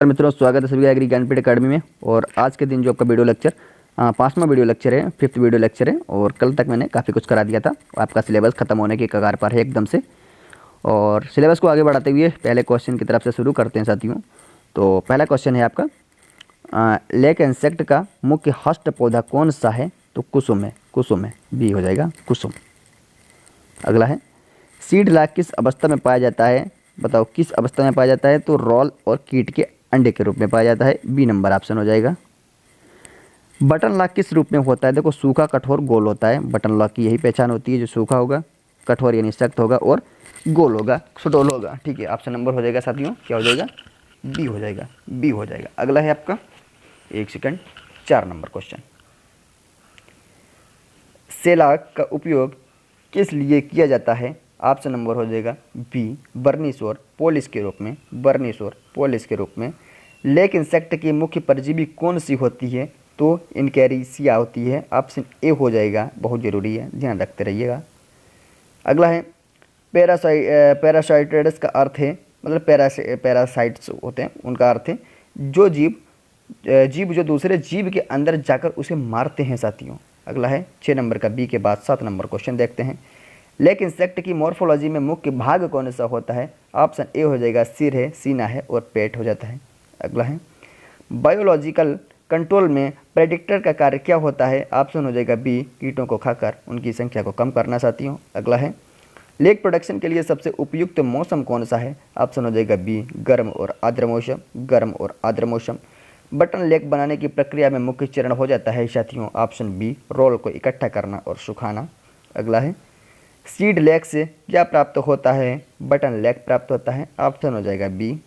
मित्रों, स्वागत है सभी का एग्री ज्ञानपीठ अकेडमी में। और आज के दिन जो आपका वीडियो लेक्चर 5वां वीडियो लेक्चर है, 5th वीडियो लेक्चर है। और कल तक मैंने काफ़ी कुछ करा दिया था। आपका सिलेबस खत्म होने की कगार पर है एकदम से। और सिलेबस को आगे बढ़ाते हुए पहले क्वेश्चन की तरफ से शुरू करते हैं साथियों। तो पहला क्वेश्चन है आपका, लेक इंसेक्ट का मुख्य हस्त पौधा कौन सा है? तो कुसुम है, कुसुम है, बी हो जाएगा कुसुम। अगला है, सीड लार्क किस अवस्था में पाया जाता है? बताओ किस अवस्था में पाया जाता है? तो रोल और कीट के अंडे के रूप में पाया जाता है, बी नंबर ऑप्शन हो जाएगा। बटन लॉक किस रूप में होता है? देखो सूखा, कठोर, गोल होता है। बटन लॉक की यही पहचान होती है, जो सूखा होगा, कठोर यानी सख्त होगा, और गोल होगा, सुडोल होगा। ठीक है, ऑप्शन नंबर हो जाएगा साथियों, क्या हो जाएगा? बी हो जाएगा, बी हो जाएगा। अगला है आपका, एक सेकंड, 4 नंबर क्वेश्चन। सेलाक का उपयोग किस लिए किया जाता है? ऑप्शन नंबर हो जाएगा बी, बर्निश और पॉलिश के रूप में, बर्निश और पॉलिश के रूप में। लेक इंसेक्ट की मुख्य परजीवी कौन सी होती है? तो इनकैरिसिया होती है, ऑप्शन ए हो जाएगा, बहुत ज़रूरी है, ध्यान रखते रहिएगा। अगला है, पैरासाइटिड्स का अर्थ है, मतलब पैरासाइट्स होते हैं, उनका अर्थ है जो जीव जो दूसरे जीव के अंदर जाकर उसे मारते हैं साथियों। अगला है 6 नंबर का बी के बाद 7 नंबर क्वेश्चन देखते हैं। लेक इंसेक्ट की मॉर्फोलॉजी में मुख्य भाग कौन सा होता है? ऑप्शन ए हो जाएगा सिर है, सीना है और पेट हो जाता है। अगला है, बायोलॉजिकल कंट्रोल में प्रेडिक्टर का कार्य क्या होता है? ऑप्शन हो जाएगा बी, कीटों को खाकर उनकी संख्या को कम करना साथियों। अगला है, लेक प्रोडक्शन के लिए सबसे उपयुक्त मौसम कौन सा है? ऑप्शन हो जाएगा बी, गर्म और आर्द्र मौसम, गर्म और आर्द्र मौसम। बटन लेक बनाने की प्रक्रिया में मुख्य चरण हो जाता है साथियों, ऑप्शन बी, रोल को इकट्ठा करना और सुखाना। अगला है, सीड लेक से क्या प्राप्त होता है? बटन लेक प्राप्त होता है, ऑप्शन हो जाएगा बी।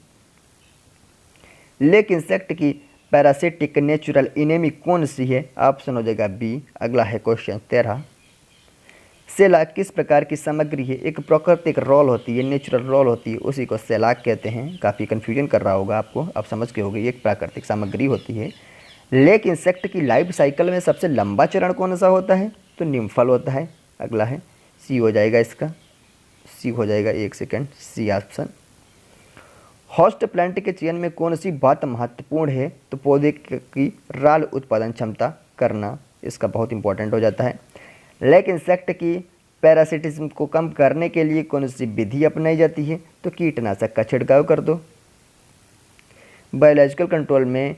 लेक इंसेक्ट की पैरासिटिक नेचुरल इनेमी कौन सी है? ऑप्शन हो जाएगा बी। अगला है क्वेश्चन 13, सेलाक किस प्रकार की सामग्री है? एक प्राकृतिक रोल होती है, नेचुरल रोल होती है, उसी को सेलाक कहते हैं। काफ़ी कन्फ्यूजन कर रहा होगा आपको, आप समझ के होंगे, एक प्राकृतिक सामग्री होती है। लेक इंसेक्ट की लाइफ साइकिल में सबसे लंबा चरण कौन सा होता है? तो निम्फल होता है। अगला है, सी हो जाएगा, इसका सी हो जाएगा, एक second, C option. Host plant के चयन में कौन सी बात महत्वपूर्ण है? तो पौधे की राल उत्पादन क्षमता करना, इसका बहुत इंपॉर्टेंट हो जाता है। लेक इंसेक्ट की पैरासिटिज्म को कम करने के लिए कौन सी विधि अपनाई जाती है? तो कीटनाशक का छिड़काव कर दो। बायोलॉजिकल कंट्रोल में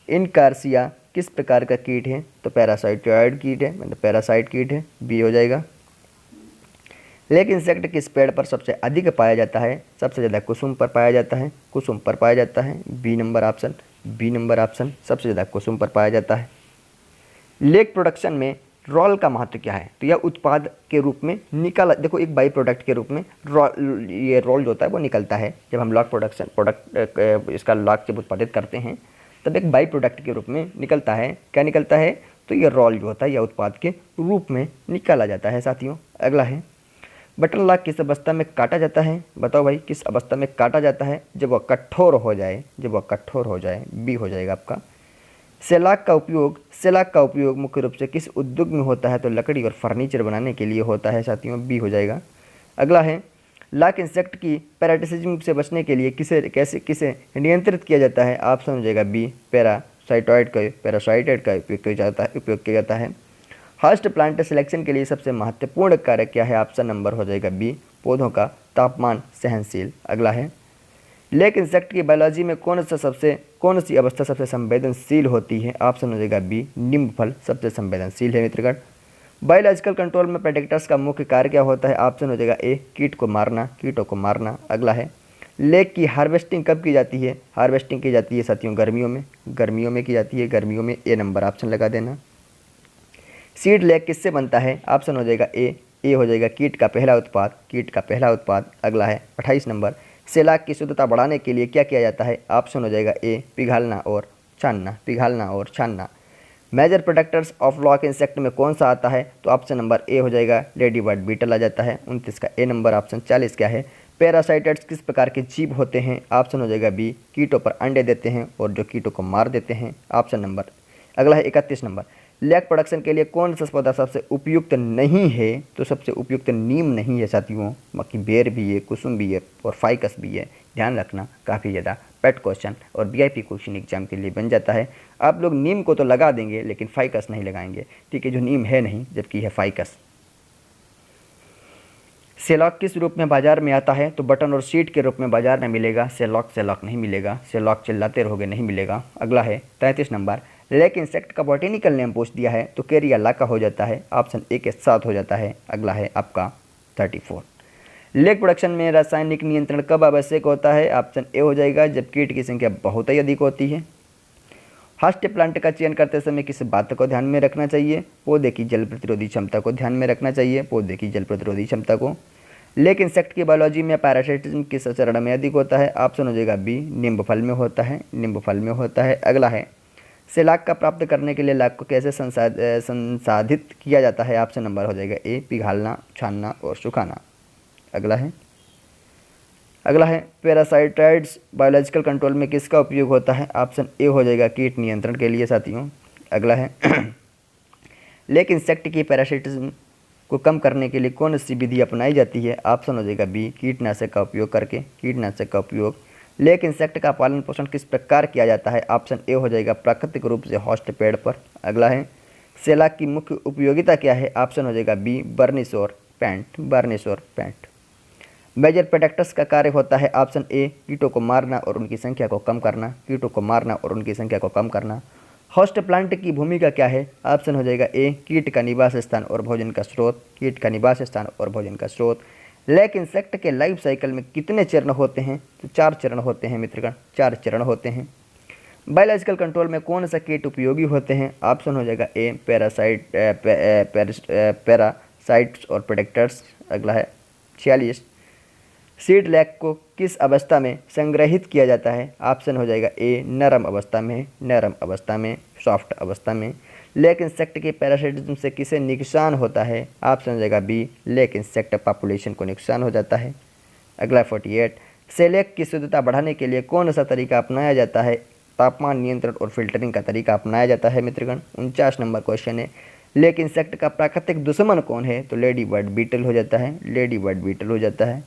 इनकार्सिया किस प्रकार का कीट है? तो पैरासाइटोइड कीट है, मतलब पैरासाइट कीट है, बी हो जाएगा। लेक इंसेक्ट किस पेड़ पर सबसे अधिक पाया जाता है? सबसे ज़्यादा कुसुम पर पाया जाता है, कुसुम पर पाया जाता है, B number option, B number option, सबसे ज़्यादा कुसुम पर पाया जाता है। लेक प्रोडक्शन में रोल का महत्व क्या है? तो यह उत्पाद के रूप में निकल, देखो एक बाई प्रोडक्ट के रूप में ये रोल जो होता है वो निकलता है। जब हम लॉक प्रोडक्ट इसका लॉक जब उत्पादित करते हैं तब एक बाई प्रोडक्ट के रूप में निकलता है। क्या निकलता है? तो ये रोल जो होता है यह उत्पाद के रूप में निकाला जाता है साथियों। अगला है, बटन लॉक किस अवस्था में काटा जाता है? बताओ भाई, किस अवस्था में काटा जाता है? जब वह कठोर हो जाए, जब वह कठोर हो जाए, बी हो जाएगा आपका। सेलाक का उपयोग मुख्य रूप से किस उद्योग में होता है? तो लकड़ी और फर्नीचर बनाने के लिए होता है साथियों, बी हो जाएगा। अगला है, लाक इंसेक्ट की पैरासिटिज्म से बचने के लिए किसे नियंत्रित किया जाता है? ऑप्शन हो जाएगा बी, पैरासाइटोइड का उपयोग किया जाता है। होस्ट प्लांट सिलेक्शन के लिए सबसे महत्वपूर्ण कारक क्या है? ऑप्शन नंबर हो जाएगा बी, पौधों का तापमान सहनशील। अगला है, लेक इंसेक्ट की बायोलॉजी में कौन सी अवस्था सबसे संवेदनशील होती है? ऑप्शन हो जाएगा बी, निम्ब फल सबसे संवेदनशील है मित्रगण। बायोलॉजिकल कंट्रोल में प्रेडेटर्स का मुख्य कार्य क्या होता है? ऑप्शन हो जाएगा ए, कीटों को मारना। अगला है, लेक की हार्वेस्टिंग कब की जाती है? हार्वेस्टिंग की जाती है साथियों गर्मियों में की जाती है, गर्मियों में, ए नंबर ऑप्शन लगा देना। सीड लेक किससे बनता है? ऑप्शन हो जाएगा ए हो जाएगा, कीट का पहला उत्पाद। अगला है 28 नंबर, सेलाक की शुद्धता बढ़ाने के लिए क्या किया जाता है? ऑप्शन हो जाएगा ए, पिघालना और छानना। मेजर प्रोडक्टर्स ऑफ लॉक इंसेक्ट में कौन सा आता है? तो ऑप्शन नंबर ए हो जाएगा, लेडी बर्ड बीटल आ जाता है, 29 का ए नंबर ऑप्शन। 40 क्या है? पैरासाइट्स किस प्रकार के जीव होते हैं? ऑप्शन हो जाएगा बी, कीटों पर अंडे देते हैं और जो कीटों को मार देते हैं, ऑप्शन नंबर। अगला है 31 नंबर, लेक प्रोडक्शन के लिए कौन सा पौधा सबसे उपयुक्त नहीं है? तो सबसे उपयुक्त नीम नहीं है साथियों, बाकी बेर भी है, कुसुम भी है और फाइकस भी है, ध्यान रखना, काफ़ी ज़्यादा पेट क्वेश्चन और वीआईपी क्वेश्चन एग्जाम के लिए बन जाता है। आप लोग नीम को तो लगा देंगे लेकिन फाइकस नहीं लगाएंगे, ठीक है, जो नीम है नहीं जबकि है फाइकस। सेलॉक किस रूप में बाजार में आता है? तो बटन और सीट के रूप में बाजार में मिलेगा। सेलॉक नहीं मिलेगा, सेलॉक चिल्लाते रहोगे नहीं मिलेगा। अगला है 33 नंबर, लेक इंसेक्ट का बॉटेनिकल नेम पूछ दिया है तो केरियाला का हो जाता है, ऑप्शन ए के साथ हो जाता है। अगला है आपका 34, लेक प्रोडक्शन में रासायनिक नियंत्रण कब आवश्यक होता है? ऑप्शन ए हो जाएगा जब कीट की संख्या बहुत ही अधिक होती है। होस्ट प्लांट का चयन करते समय किस बात को ध्यान में रखना चाहिए? पौधे की जल प्रतिरोधी क्षमता को ध्यान में रखना चाहिए, पौधे की जल प्रतिरोधी क्षमता को। लेक इंसेक्ट की बायोलॉजी में पैरासाइटिज्म किस चरण में अधिक होता है? ऑप्शन हो जाएगा बी, नींब फल में होता है, नींब फल में होता है। अगला है सेलाक का प्राप्त करने के लिए लाख को कैसे संसाधित किया जाता है? ऑप्शन नंबर हो जाएगा ए, पिघालना, छानना और सुखाना। अगला है पैरासाइटाइड्स बायोलॉजिकल कंट्रोल में किसका उपयोग होता है? ऑप्शन ए हो जाएगा कीट नियंत्रण के लिए साथियों। अगला है लेक इंसेक्ट की पैरासाइटिज्म को कम करने के लिए कौन सी विधि अपनाई जाती है? ऑप्शन हो जाएगा बी, कीटनाशक का उपयोग करके, कीटनाशक का उपयोग। लेक इंसेक्ट का पालन पोषण किस प्रकार किया जाता है? ऑप्शन ए हो जाएगा प्राकृतिक रूप से होस्ट पेड़ पर। अगला है सेलाक की मुख्य उपयोगिता क्या है? ऑप्शन हो जाएगा बी, बर्निश और पेंट। मेजर प्रोटेक्टर्स का कार्य होता है ऑप्शन ए, कीटों को मारना और उनकी संख्या को कम करना। होस्ट प्लांट की भूमिका क्या है? ऑप्शन हो जाएगा ए, कीट का निवास स्थान और भोजन का स्रोत। लेक इंसेक्ट के लाइफ साइकिल में कितने चरण होते हैं? तो 4 चरण होते हैं मित्रगण, 4 चरण होते हैं। बायोलॉजिकल कंट्रोल में कौन सा कीट उपयोगी होते हैं? ऑप्शन हो जाएगा ए, पैरासाइट्स और प्रोटेक्टर्स। अगला है 46, सीड लैक को किस अवस्था में संग्रहित किया जाता है? ऑप्शन हो जाएगा ए, नरम अवस्था में, सॉफ्ट अवस्था में। लेक इंसेक्ट के पैरासाइटिज्म से किसे नुकसान होता है? ऑप्शन हो जाएगा बी, लेक इंसेक्ट पॉपुलेशन को नुकसान हो जाता है। अगला 48, सेलेक की शुद्धता बढ़ाने के लिए कौन सा तरीका अपनाया जाता है? तापमान नियंत्रण और फिल्टरिंग का तरीका अपनाया जाता है मित्रगण। 49 नंबर क्वेश्चन है, लेक इंसेक्ट का प्राकृतिक दुश्मन कौन है? तो लेडी बर्ड बीटल हो जाता है।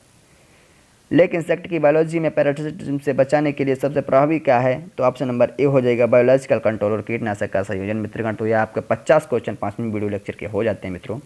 लेक इंसेक्ट की बायोलॉजी में पैरासाइटिज्म से बचाने के लिए सबसे प्रभावी क्या है? तो ऑप्शन नंबर ए हो जाएगा बायोलॉजिकल कंट्रोल और कीटनाशक का संयोजन मित्रगण। तो यह आपके 50 क्वेश्चन 5वें वीडियो लेक्चर के हो जाते हैं मित्रों।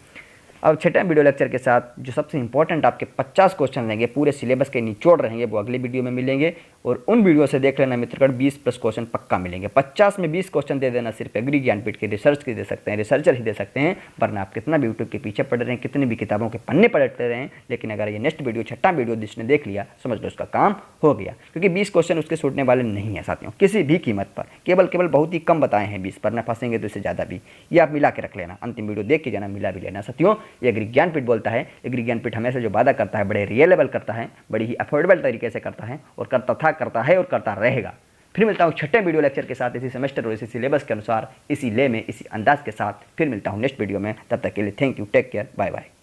अब 6वें वीडियो लेक्चर के साथ जो सबसे इंपॉर्टेंट आपके 50 क्वेश्चन रहेंगे, पूरे सिलेबस के निचोड़ रहेंगे, वो अगले वीडियो में मिलेंगे। और उन वीडियो से देख लेना मित्रगण, 20+ क्वेश्चन पक्का मिलेंगे। 50 में 20 क्वेश्चन दे देना सिर्फ एग्री ज्ञानपीठ के रिसर्च के दे सकते हैं, रिसर्चर ही दे सकते हैं, वरना आप कितना भी यूट्यूब के पीछे पढ़ रहे हैं, कितनी भी किताबों के पन्ने पलटते रहे हैं, लेकिन अगर ये नेक्स्ट वीडियो 6वां वीडियो जिसने देख लिया, समझ लो उसका काम हो गया। क्योंकि 20 क्वेश्चन उसके छूटने वाले नहीं है साथियों, किसी भी कीमत पर। केवल बहुत ही कम बताए हैं 20, पर ना फंसेंगे तो इससे ज़्यादा भी। ये आप मिला के रख लेना, अंतिम वीडियो देख के जाना, मिला भी लेना साथियों। ये एग्री ज्ञानपीठ बोलता है, एग्री ज्ञानपीठ हमेशा जो वादा करता है बड़े रियलेबल करता है, बड़ी ही अफोर्डेबल तरीके से करता है, और करता है और करता रहेगा। फिर मिलता हूँ 6वें वीडियो लेक्चर के साथ, इसी सेमेस्टर और इसी सिलेबस के अनुसार, इसी ले में, इसी अंदाज के साथ फिर मिलता हूँ नेक्स्ट वीडियो में। तब तक के लिए thank you, take care, bye bye.